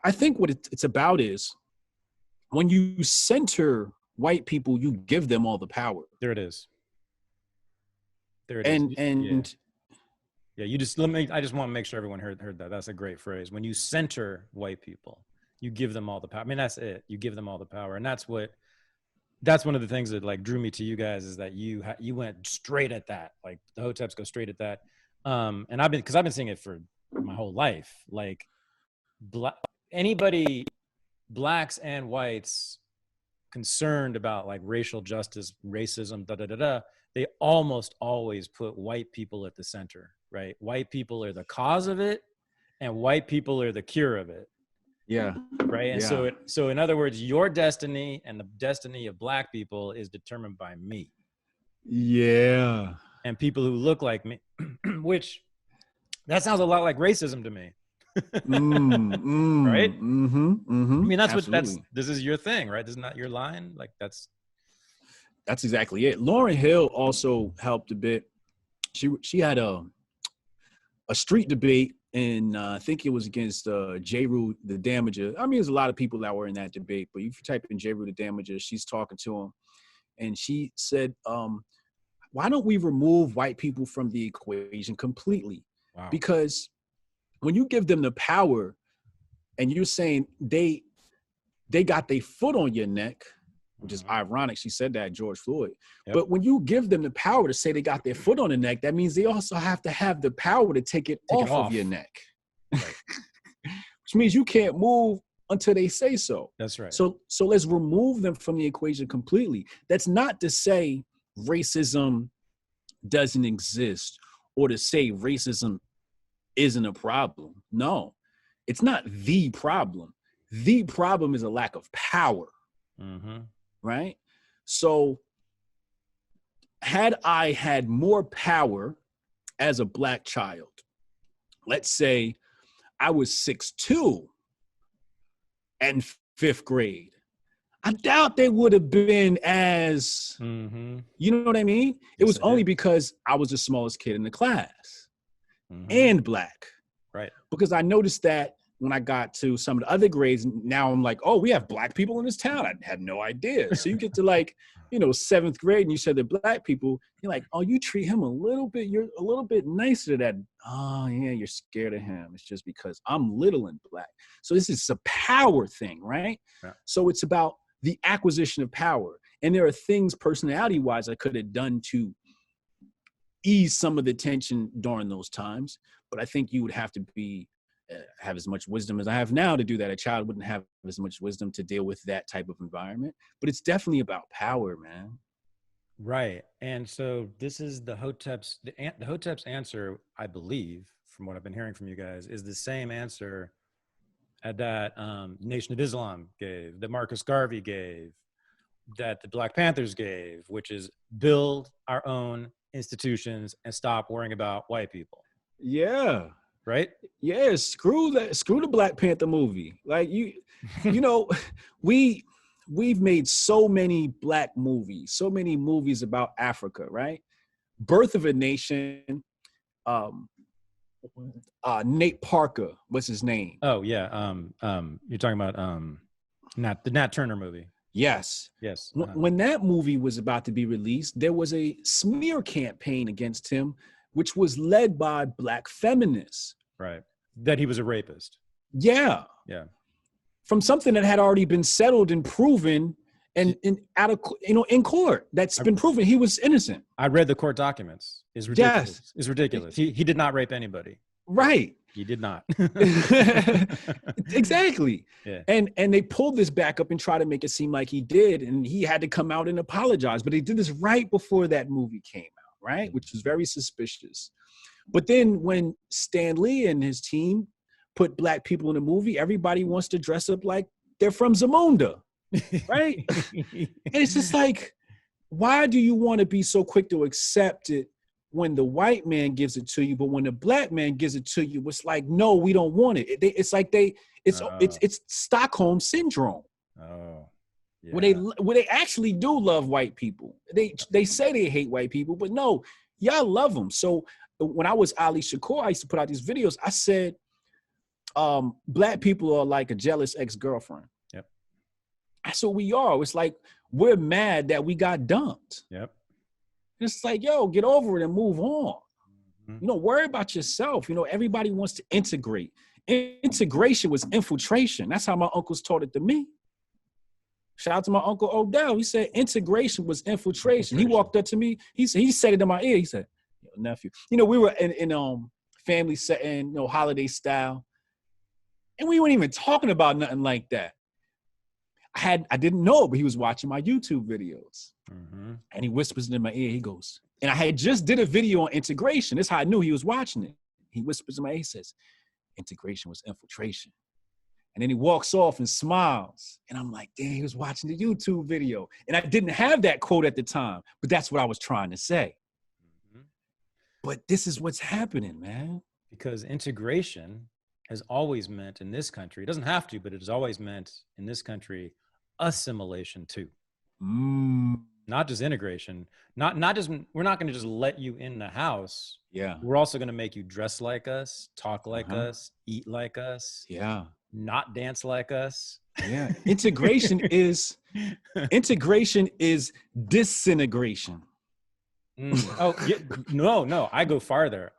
I think what it's about is when you center white people, you give them all the power. There it is. There it and is. and Yeah, I just want to make sure everyone heard that. That's a great phrase. When you center white people, you give them all the power. I mean, that's it. You give them all the power. And that's one of the things that like drew me to you guys, is that you went straight at that. Like the Hoteps go straight at that. And I've been seeing it for my whole life. Like anybody, blacks and whites, concerned about like racial justice, racism, they almost always put white people at the center, right? White people are the cause of it, and white people are the cure of it. Yeah. Right. And so in other words, your destiny and the destiny of black people is determined by me. Yeah. And people who look like me, which that sounds a lot like racism to me. Right? Mm-hmm. I mean, Absolutely. this is your thing, right? This is not your line. Like that's exactly it. Lauryn Hill also helped a bit. She had a street debate, and I think it was against J. Rue the Damager. I mean, there's a lot of people that were in that debate, but if you type in J. Rue the Damager, she's talking to him, and she said, why don't we remove white people from the equation completely? wow. Because when you give them the power and you're saying they got their foot on your neck, which is ironic. She said that, George Floyd. Yep. But when you give them the power to say they got their foot on the neck, that means they also have to have the power to take it off of your neck. Right. Which means you can't move until they say so. That's right. So let's remove them from the equation completely. That's not to say racism doesn't exist or to say racism isn't a problem. No, it's not the problem. The problem is a lack of power. Mm-hmm. Right? So had I had more power as a black child, let's say I was 6'2" and 5th grade, I doubt they would have been as, you know what I mean? It was only because I was the smallest kid in the class and black. Right. Because I noticed that when I got to some of the other grades, now I'm like, oh, we have black people in this town. I had no idea. So you get to 7th grade and you said they're black people. You're like, oh, you treat him you're a little bit nicer to that. Oh yeah, you're scared of him. It's just because I'm little and black. So this is a power thing, right? Yeah. So it's about the acquisition of power. And there are things personality-wise I could have done to ease some of the tension during those times. But I think you would have to have as much wisdom as I have now to do that. A child wouldn't have as much wisdom to deal with that type of environment, but it's definitely about power, man. Right. And so this is the Hotep's answer, I believe, from what I've been hearing from you guys, is the same answer that Nation of Islam gave, that Marcus Garvey gave, that the Black Panthers gave, which is build our own institutions and stop worrying about white people. Yeah. Right? Yeah, screw the Black Panther movie. Like you know, we've made so many black movies, so many movies about Africa, right? Birth of a Nation, Nate Parker, what's his name? Oh yeah. You're talking about the Nat Turner movie. Yes. Yes. When that movie was about to be released, there was a smear campaign against him, which was led by black feminists. Right. That he was a rapist. Yeah. Yeah. From something that had already been settled and proven and in court. That's been proven he was innocent. I read the court documents. It's ridiculous. Yes. It's ridiculous. He did not rape anybody. Right. He did not. Exactly. Yeah. And they pulled this back up and tried to make it seem like he did, and he had to come out and apologize. But they did this right before that movie came out, right? Which was very suspicious. But then when Stan Lee and his team put black people in a movie, everybody wants to dress up like they're from Zamunda, right? And it's just like, why do you want to be so quick to accept it when the white man gives it to you, but when the black man gives it to you, it's like, no, we don't want it. It's Stockholm syndrome. Oh, yeah. Where they actually do love white people. They say they hate white people, but no, y'all love them. So when I was Ali Shakur, I used to put out these videos. I said, black people are like a jealous ex-girlfriend. Yep. That's what we are. It's like we're mad that we got dumped. Yep. It's like, yo, get over it and move on. Mm-hmm. You know, worry about yourself. You know, everybody wants to integrate. Integration was infiltration. That's how my uncles taught it to me. Shout out to my uncle Odell. He said integration was infiltration. He walked up to me. He said it in my ear. He said, yo, nephew, you know, we were in family setting, you know, holiday style. And we weren't even talking about nothing like that. I didn't know, but he was watching my YouTube videos. Mm-hmm. And he whispers in my ear, he goes, and I had just did a video on integration. That's how I knew he was watching it. He whispers in my ear, he says, integration was infiltration. And then he walks off and smiles. And I'm like, damn, he was watching the YouTube video. And I didn't have that quote at the time, but that's what I was trying to say. Mm-hmm. But this is what's happening, man. Because integration has always meant in this country, it doesn't have to, but it has always meant in this country, assimilation too. Not just integration, not just, we're not going to just let you in the house. Yeah. We're also going to make you dress like us, talk like us, eat like us. Yeah. Not dance like us. Yeah. Integration is disintegration. Oh, yeah, no, I go farther.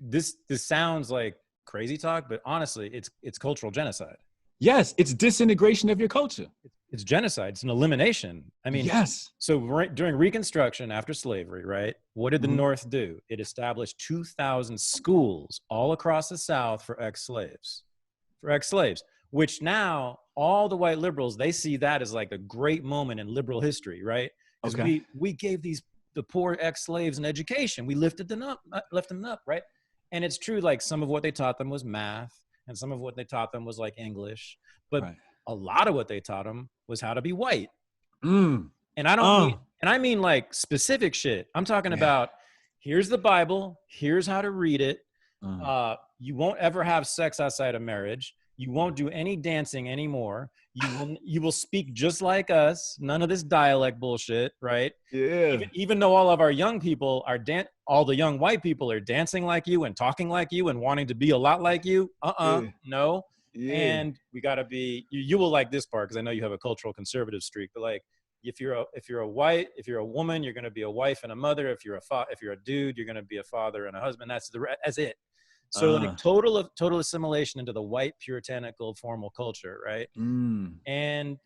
This sounds like crazy talk, but honestly, it's cultural genocide. Yes, it's disintegration of your culture. It's genocide. It's an elimination. I mean, yes. So during Reconstruction after slavery, right? What did the North do? It established 2,000 schools all across the South for ex-slaves, which now all the white liberals, they see that as like a great moment in liberal history, right? Because we gave the poor ex-slaves an education. We lifted them up, right? And it's true, like some of what they taught them was math, and some of what they taught them was like English, but a lot of what they taught them was how to be white. And I mean like specific shit. I'm talking about, here's the Bible, here's how to read it. You won't ever have sex outside of marriage. You won't do any dancing anymore. You will speak just like us. None of this dialect bullshit, right? Yeah. Even though all of our young people are all the young white people are dancing like you and talking like you and wanting to be a lot like you. No. Yeah. And we got to be. You will like this part because I know you have a cultural conservative streak. But like, if you're a woman, you're going to be a wife and a mother. If you're a dude, you're going to be a father and a husband. That's it. So like total assimilation into the white puritanical formal culture, right? And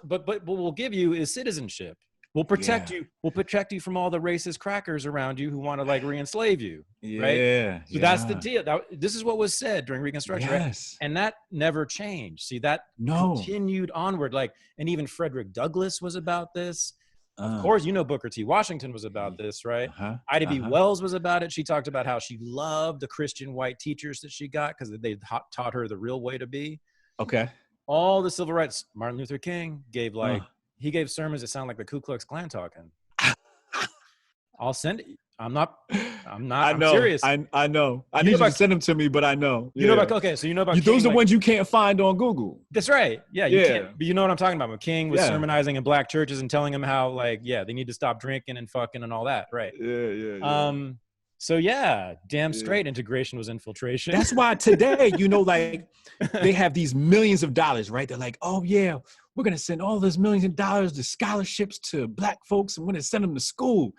but what we'll give you is citizenship. We'll protect you. We'll protect you from all the racist crackers around you who want to like re-enslave you, right? So that's the deal. This is what was said during Reconstruction, right? And that never changed. See, that continued onward. Like, and even Frederick Douglass was about this. Of course, you know, Booker T. Washington was about this, right? Ida B. Wells was about it. She talked about how she loved the Christian white teachers that she got because they taught her the real way to be. Okay. All the civil rights. Martin Luther King gave he gave sermons that sound like the Ku Klux Klan talking. I'll send it. I'm serious. I know. I need you to send them to me, but I know. You know about, okay, so you know about King, those are the ones you can't find on Google. That's right. Yeah, you can't. But you know what I'm talking about. When King was sermonizing in black churches and telling them how, like, they need to stop drinking and fucking and all that, right? Yeah. So damn straight integration was infiltration. That's why today, you know, like they have these millions of dollars, right? They're like, oh yeah, we're going to send all those millions of dollars to scholarships to black folks and we're going to send them to school.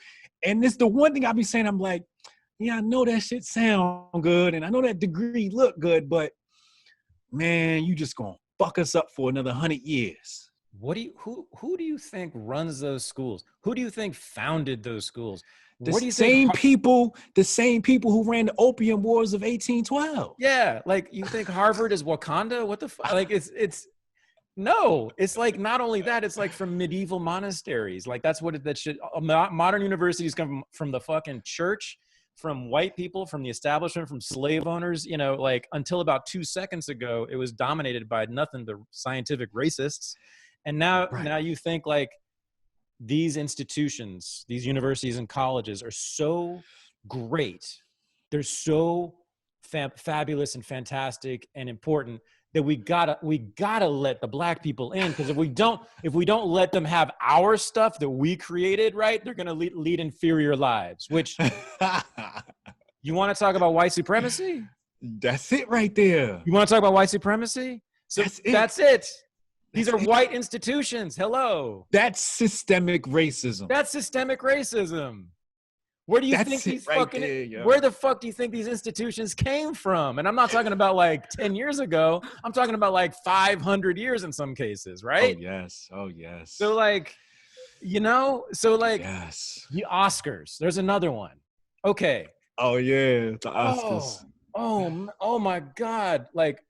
And it's the one thing I be saying, I'm like, yeah, I know that shit sound good. And I know that degree look good, but man, you just going to fuck us up for another 100 years. Who do you think runs those schools? Who do you think founded those schools? The same people who ran the opium wars of 1812. Yeah, like you think Harvard is Wakanda? What the fuck? Like no, it's like not only that, it's like from medieval monasteries. Like that's what that should. Modern universities come from the fucking church, from white people, from the establishment, from slave owners. You know, like until about 2 seconds ago, it was dominated by nothing but scientific racists. And now you think like these institutions, these universities and colleges are so great. They're so fabulous and fantastic and important that we gotta let the black people in, because if we don't let them have our stuff that we created, right, they're gonna lead inferior lives. Which you want to talk about white supremacy? That's it right there. You want to talk about white supremacy? So That's it. These are white institutions. Hello. That's systemic racism. That's systemic racism. Where do you think these where the fuck do you think these institutions came from? And I'm not talking about like 10 years ago. I'm talking about like 500 years in some cases, right? Oh, yes. Oh, yes. So like, you know, so like yes. The Oscars. There's another one. Okay. Oh, yeah. The Oscars. Oh my God. Like,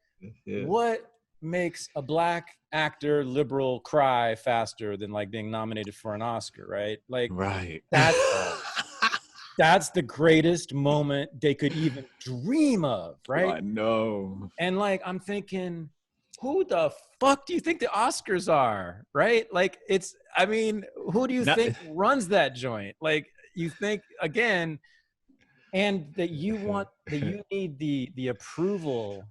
what makes a black actor liberal cry faster than like being nominated for an Oscar, right? Like, right. That's the greatest moment they could even dream of, right? I know. And like, I'm thinking, who the fuck do you think the Oscars are, right? Like, who do you think runs that joint? Like, you think, again, and that you need the approval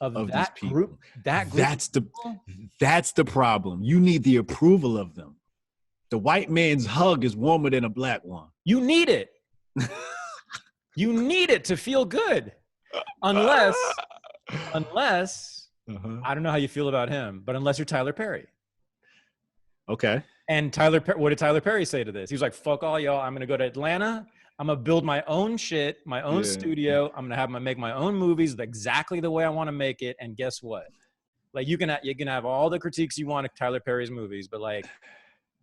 of that group. That's the problem. You need the approval of them. The white man's hug is warmer than a black one. You need it. You need it to feel good. Unless I don't know how you feel about him, but unless you're Tyler Perry. Okay. And what did Tyler Perry say to this? He was like, fuck all y'all. I'm going to go to Atlanta. I'm going to build my own shit, my own studio. I'm going to make my own movies exactly the way I want to make it. And guess what? Like, you can have all the critiques you want of Tyler Perry's movies, but like,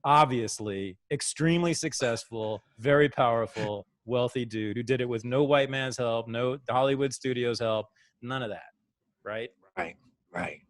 obviously extremely successful, very powerful, wealthy dude who did it with no white man's help, no Hollywood studios help, none of that. Right. Right.